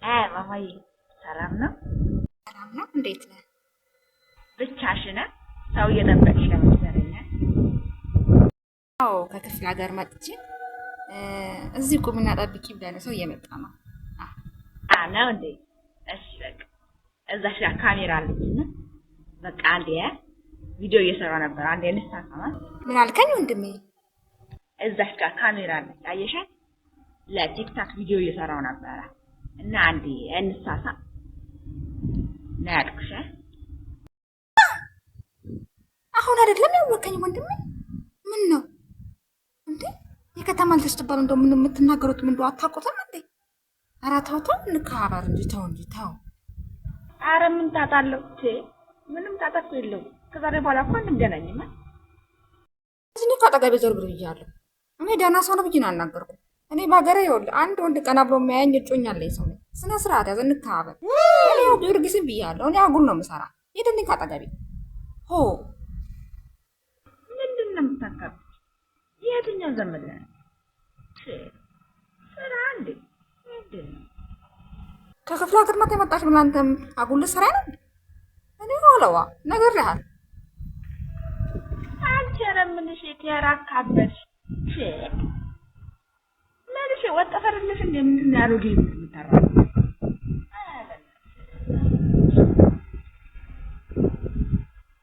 ማማዬ ሰላም ነው? ሰላም ነው። እንዴት ነህ? ብቻሽን ሰው እየጠበቅሽ ነው መሰለኝ። አዎ ከክፍለ ሀገር መጥቼ እዚህ ቁምና ጠብቂ ብለን ሰው እየመጣ ነው። ነው እንዴ? እሺ በቃ እዛሽ ጋር ካሜራ አለችና በቃ አንዴ ቪዲዮ እየሰራ ነበር። አንዴ እንሳሳማ። ምን አልከኝ ወንድሜ? እዛሽ ጋር ካሜራ አለች አየሻት? ለቲክታክ ቪዲዮ እየሰራው ነበር እና አንዴ እንሳሳ ነው ያልኩሽ። አሁን አይደለም ያወቀኝ ወንድሜ። ምን ነው እንዴ? የከተማ ልጅ ትባሉ እንደው ምን የምትናገሩት ምን እንደው አታውቁትም እንዴ? ኧረ ተው ተው እንከባበር እንጂ ተው። ኧረ ምን ታጣለው? ምንም ጣጣ እኮ የለውም። ከዛሬ በኋላ እኮ እንገናኝማ። እዚህ ካጠገቤ ዞር ብሎ ብያለሁ። እኔ ደህና ሰው ነው ብዬ ነው አናገርኩት። እኔ ባገሬ ይኸውልህ አንድ ወንድ ቀና ብሎ የሚያየኝ እጮኛ አለኝ ሰው ነኝ። ስነ ስርዓት ያዝ እንከባበር። እኔ ያው ጊዮርጊስን ብያለሁ። እኔ አጉል ነው የምሰራ። ሂድልኝ ካጠገቤ። ሆ ምንድን ነው የምታካብት? የትኛው ዘመድ ነህ? ስራ እንዴ? ምንድን ነው ከክፍለ ሀገር ናት የመጣች ብለህ አንተም አጉል ስራ ነው። እኔ ኋላዋ ነግሬሃለሁ። አንቺ ኧረ ምንሽ የተራካበሽ መልሽ ወጣፈርልሽ እንደ ምንድን ነው ያሮጌ የምትጠራው?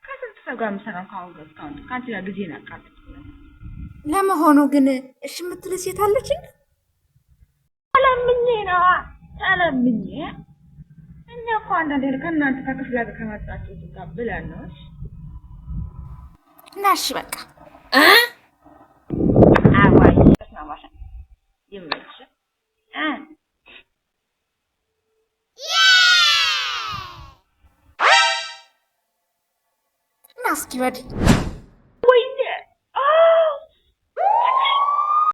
ከስንት ሰው ጋር የምሰራው ካሁን ከአንቺ ጋር ጊዜ ናቃለች። ለመሆኑ ግን እሺ የምትል ሴት አለች? ተለምኜ ነዋ ተለምኜ። እኛ እኮ አንዳንዴ ከእናንተ ከክፍለ ሀገር ከመጣችሁ ጋር ብለን ነው። እና እሺ በቃ አዋይ ተስማማሽ? ይመችሽ። እና እስኪ ወዲህ